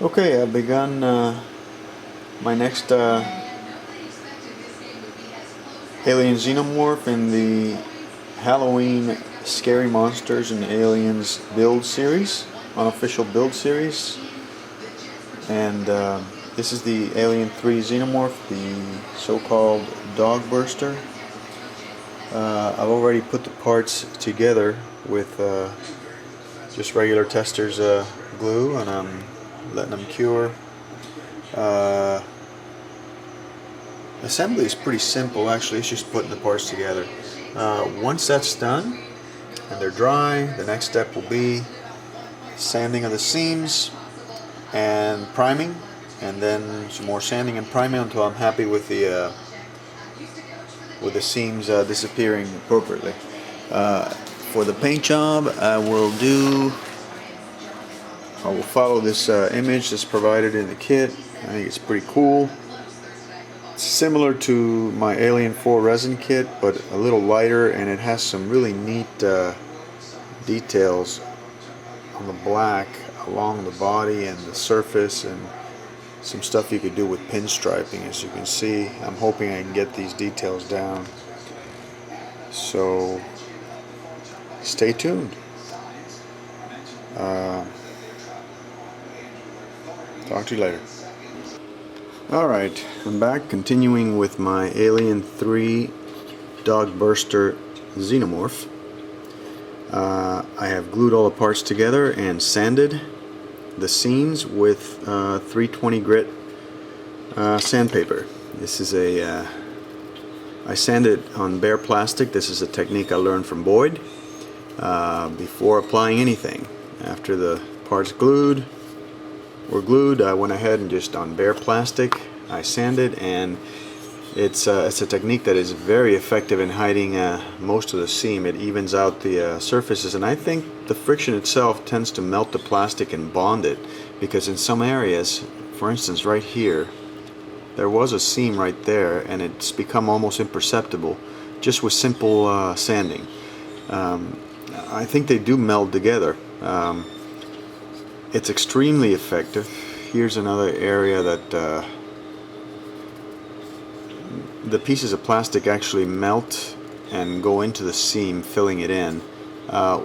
Okay, I've begun my next alien xenomorph in the Halloween Scary Monsters and Aliens build series, unofficial build series. And this is the Alien 3 xenomorph, the so-called dog burster. I've already put the parts together with just regular tester's glue, and I'm letting them cure. Assembly is pretty simple, actually. It's just putting the parts together. Once that's done and they're dry, the next step will be sanding of the seams and priming, and then some more sanding and priming until I'm happy with the seams disappearing appropriately. For the paint job, I will follow this image that's provided in the kit. I think it's pretty cool. It's similar to my Alien 4 resin kit, but a little lighter, and it has some really neat details on the black along the body and the surface, and some stuff you could do with pinstriping. As you can see, I'm hoping I can get these details down. So stay tuned. Talk to you later. Alright, I'm back, continuing with my Alien 3 Dog Burster Xenomorph. I have glued all the parts together and sanded the seams with 320 grit sandpaper. This is I sanded on bare plastic. This is a technique I learned from Boyd before applying anything. After the parts were glued, I went ahead and just on bare plastic I sanded, and it's a technique that is very effective in hiding most of the seam. It evens out the surfaces, and I think the friction itself tends to melt the plastic and bond it, because in some areas, for instance right here, there was a seam right there, and it's become almost imperceptible just with simple sanding. I think they do meld together. It's extremely effective. Here's another area that the pieces of plastic actually melt and go into the seam, filling it in.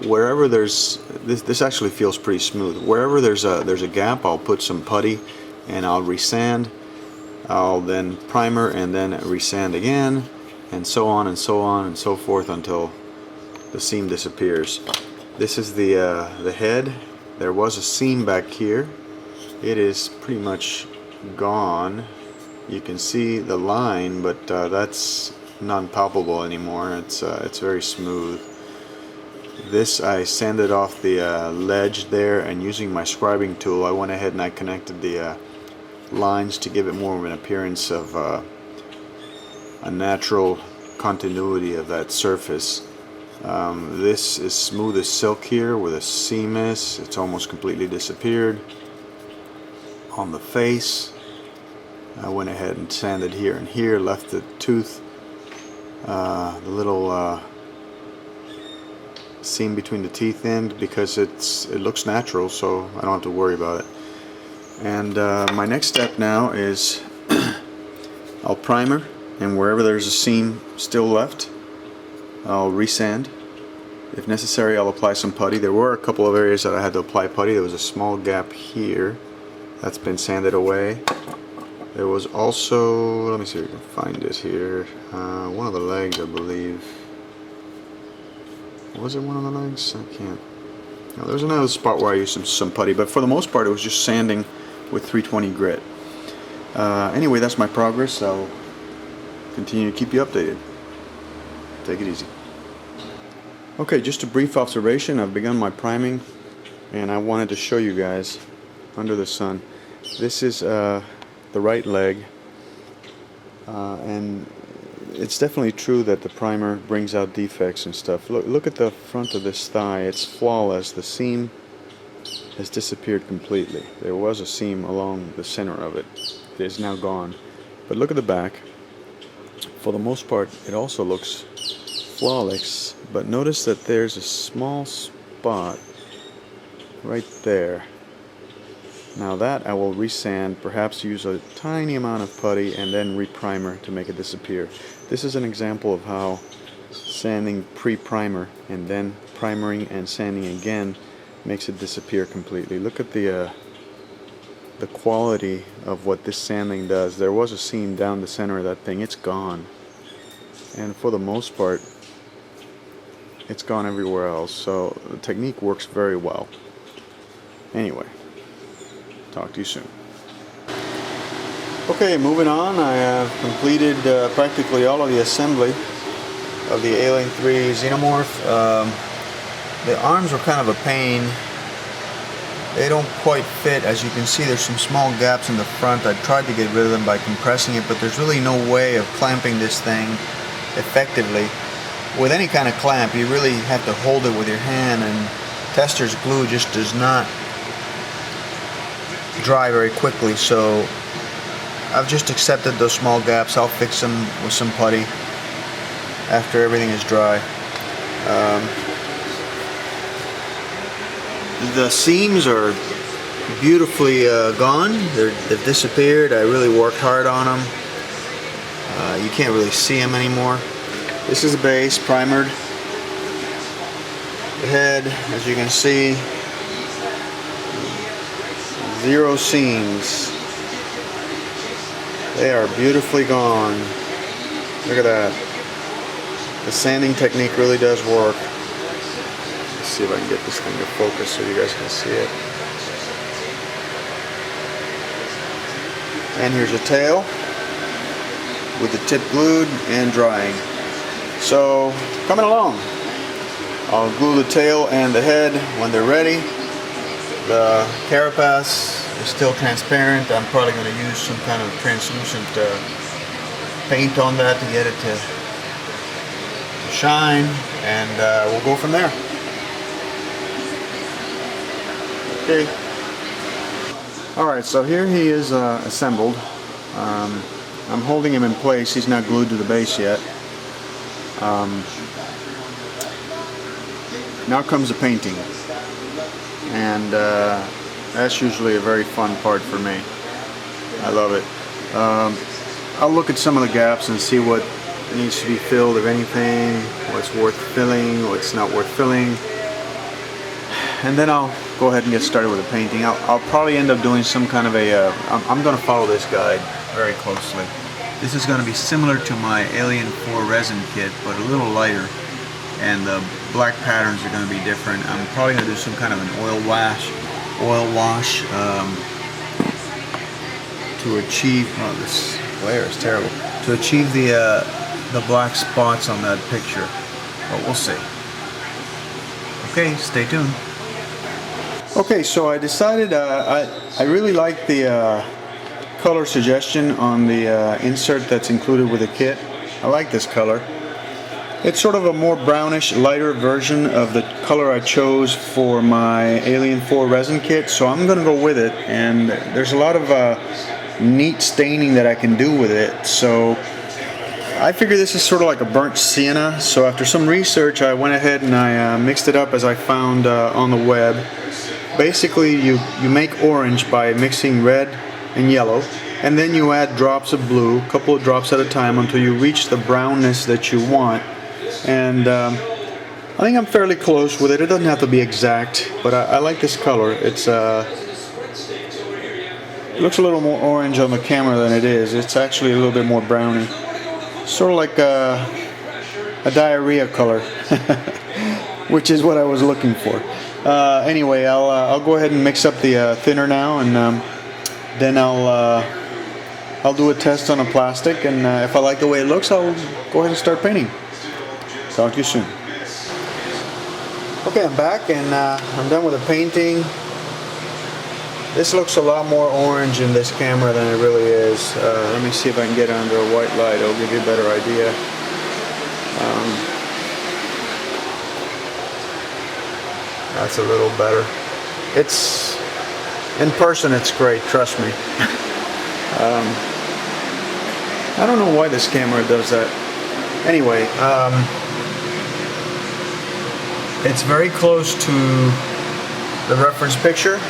Wherever there's this actually feels pretty smooth. Wherever there's a gap, I'll put some putty and I'll resand. I'll then primer and then resand again, and so on and so on and so forth until the seam disappears. This is the head. There was a seam back here. It is pretty much gone. You can see the line, but that's non-palpable anymore. It's very smooth. This, I sanded off the ledge there, and using my scribing tool I went ahead and I connected the lines to give it more of an appearance of a natural continuity of that surface. This is smooth as silk here where the seam is. It's almost completely disappeared. On the face, I went ahead and sanded here and here, left the tooth, the little seam between the teeth in, because it looks natural, so I don't have to worry about it. And my next step now is I'll primer, and wherever there's a seam still left, I'll resand. If necessary, I'll apply some putty. There were a couple of areas that I had to apply putty. There was a small gap here that's been sanded away. There was also, let me see if we can find it here, one of the legs, I believe. Was it one of the legs? I can't. No, there's another spot where I used some putty, but for the most part it was just sanding with 320 grit. Anyway, that's my progress. I'll continue to keep you updated. Take it easy. Okay, just a brief observation. I've begun my priming, and I wanted to show you guys under the sun. This is the right leg, and it's definitely true that the primer brings out defects and stuff. Look at the front of this thigh. It's flawless. The seam has disappeared completely. There was a seam along the center of it. It is now gone. But look at the back. For the most part, it also looks flawless, but notice that there's a small spot right there Now that I will resand, perhaps use a tiny amount of putty and then reprimer to make it disappear. This is an example of how sanding pre-primer and then primering and sanding again makes it disappear completely. Look at the quality of what this sanding does. There was a seam down the center of that thing. It's gone. And for the most part, it's gone everywhere else. So the technique works very well. Anyway. Talk to you soon. Okay, moving on. I have completed practically all of the assembly of the Alien 3 Xenomorph. The arms were kind of a pain. They don't quite fit. As you can see, there's some small gaps in the front. I tried to get rid of them by compressing it, but there's really no way of clamping this thing effectively. With any kind of clamp, you really have to hold it with your hand, and Tester's glue just does not dry very quickly, so I've just accepted those small gaps. I'll fix them with some putty after everything is dry. The seams are beautifully gone. They've disappeared. I really worked hard on them. You can't really see them anymore. This is the base, primered. The head, as you can see, zero seams. They are beautifully gone. Look at that. The sanding technique really does work. Let's see if I can get this thing to focus so you guys can see it. And here's a tail with the tip glued and drying. So, coming along. I'll glue the tail and the head when they're ready. The carapace is still transparent. I'm probably going to use some kind of translucent paint on that to get it to shine, and we'll go from there. Okay. Alright, so here he is assembled. I'm holding him in place. He's not glued to the base yet. Now comes the painting, and that's usually a very fun part for me. I love it. I'll look at some of the gaps and see what needs to be filled, if anything, what's worth filling, what's not worth filling, and then I'll go ahead and get started with the painting. I'll probably end up doing some kind of a I'm going to follow this guide very closely. This is going to be similar to my Alien 4 resin kit, but a little lighter, and the black patterns are going to be different. I'm probably going to do some kind of an oil wash to achieve, oh, this glare is terrible, to achieve the black spots on that picture, but we'll see. Okay, stay tuned. Okay, so I decided I really like the color suggestion on the insert that's included with the kit. I like this color. It's sort of a more brownish, lighter version of the color I chose for my Alien 4 resin kit, so I'm going to go with it, and there's a lot of neat staining that I can do with it, so I figure this is sort of like a burnt sienna. So after some research, I went ahead and I mixed it up as I found on the web. Basically, you make orange by mixing red and yellow, and then you add drops of blue, a couple of drops at a time, until you reach the brownness that you want. And I think I'm fairly close with it. It doesn't have to be exact, but I like this color. It's it looks a little more orange on the camera than it is. It's actually a little bit more browny. Sort of like a diarrhea color, which is what I was looking for. Anyway, I'll go ahead and mix up the thinner now, and then I'll do a test on a plastic, and if I like the way it looks, I'll go ahead and start painting. Talk to you soon. Okay, I'm back, and I'm done with the painting. This looks a lot more orange in this camera than it really is. Let me see if I can get it under a white light. It'll give you a better idea. That's a little better. It's in person, it's great, trust me. I don't know why this camera does that. Anyway, it's very close to the reference picture,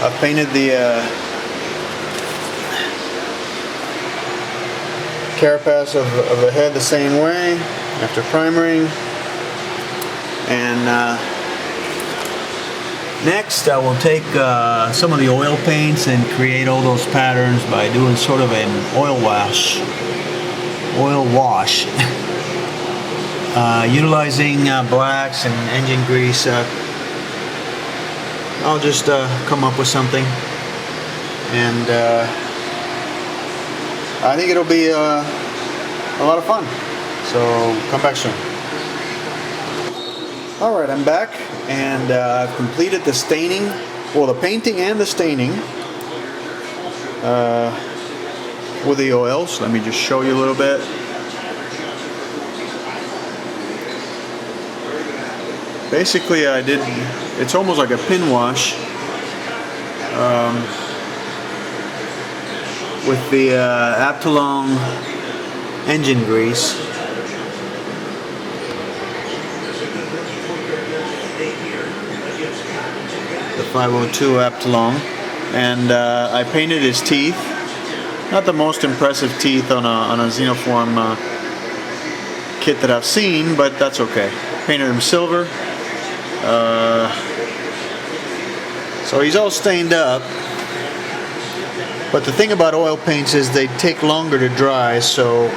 I've painted the carapace of the head the same way after primering. And next I will take some of the oil paints and create all those patterns by doing sort of an oil wash. Utilizing blacks and engine grease. I'll just come up with something, and I think it'll be a lot of fun. So come back soon. Alright, I'm back, and I've completed the staining, well, the painting and the staining with the oils. Let me just show you a little bit. Basically, I did, it's almost like a pin wash with the Aptalong engine grease. The 502 Aptalong, and I painted his teeth. Not the most impressive teeth on a Xenoform kit that I've seen, but that's okay. Painted him silver. So he's all stained up. But the thing about oil paints is they take longer to dry, so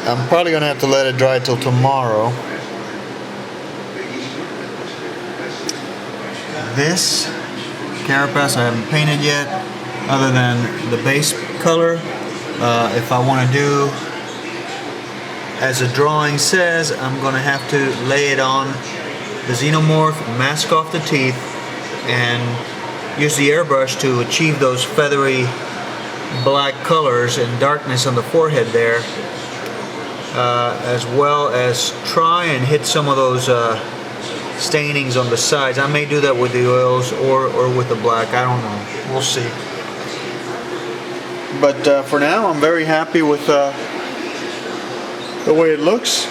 I'm probably going to have to let it dry till tomorrow. This carapace I haven't painted yet, other than the base color. If I want to do, as the drawing says, I'm going to have to lay it on the Xenomorph, mask off the teeth, and use the airbrush to achieve those feathery black colors and darkness on the forehead there, as well as try and hit some of those stainings on the sides. I may do that with the oils or with the black. I don't know. We'll see. But for now, I'm very happy with the way it looks.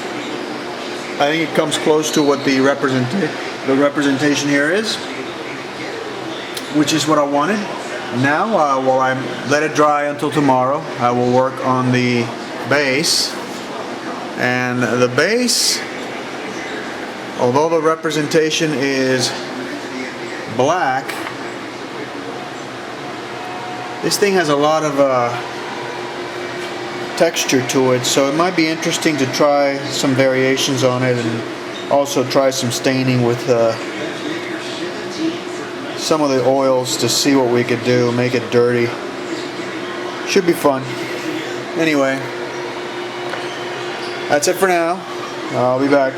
I think it comes close to what the representation here is, which is what I wanted. Now, while I let it dry until tomorrow, I will work on the base. And the base, although the representation is black, this thing has a lot of texture to it, so it might be interesting to try some variations on it, and also try some staining with some of the oils to see what we could do, make it dirty. Should be fun. Anyway, that's it for now. I'll be back.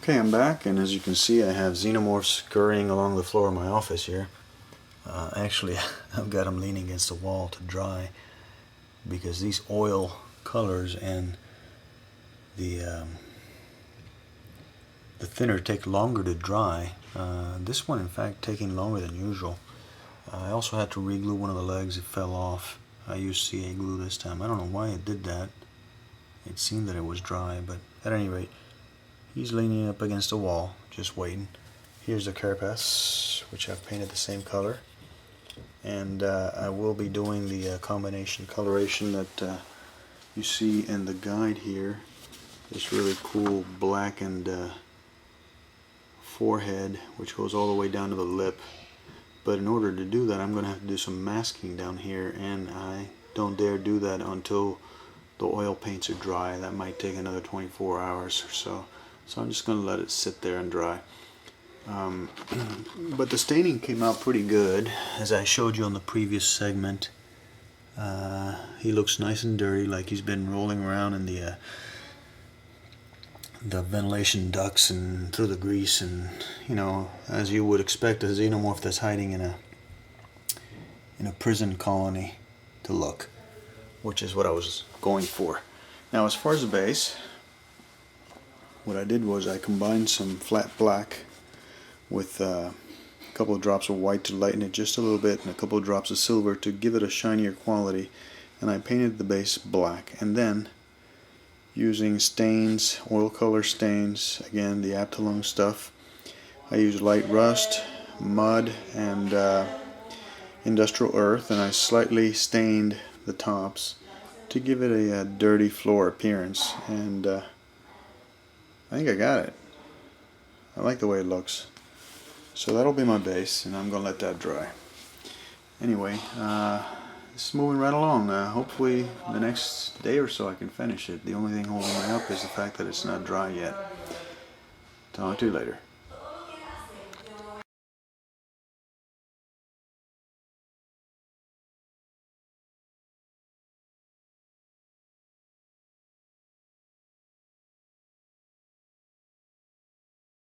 Okay, I'm back, and as you can see, I have Xenomorphs scurrying along the floor of my office here. Actually, I've got them leaning against the wall to dry, because these oil colors and the thinner take longer to dry. This one, in fact, taking longer than usual. I also had to re-glue one of the legs. It fell off. I used CA glue this time. I don't know why it did that. It seemed that it was dry, but at any rate, he's leaning up against the wall, just waiting. Here's the carapace, which I've painted the same color. And I will be doing the combination coloration that you see in the guide here. This really cool blackened forehead, which goes all the way down to the lip. But in order to do that, I'm going to have to do some masking down here, and I don't dare do that until the oil paints are dry. That might take another 24 hours or so. So I'm just going to let it sit there and dry. But the staining came out pretty good, as I showed you on the previous segment. He looks nice and dirty, like he's been rolling around in the ventilation ducts and through the grease, and you know, as you would expect a Xenomorph that's hiding in a prison colony to look, which is what I was going for. Now, as far as the base, what I did was I combined some flat black with a couple of drops of white to lighten it just a little bit, and a couple of drops of silver to give it a shinier quality, and I painted the base black. And then using stains, oil color stains, again the Aptalung stuff. I used light rust, mud, and industrial earth, and I slightly stained the tops to give it a dirty floor appearance, and I think I got it. I like the way it looks. So that'll be my base, and I'm going to let that dry. Anyway, it's moving right along. Hopefully the next day or so I can finish it. The only thing holding me up is the fact that it's not dry yet. Talk to you later.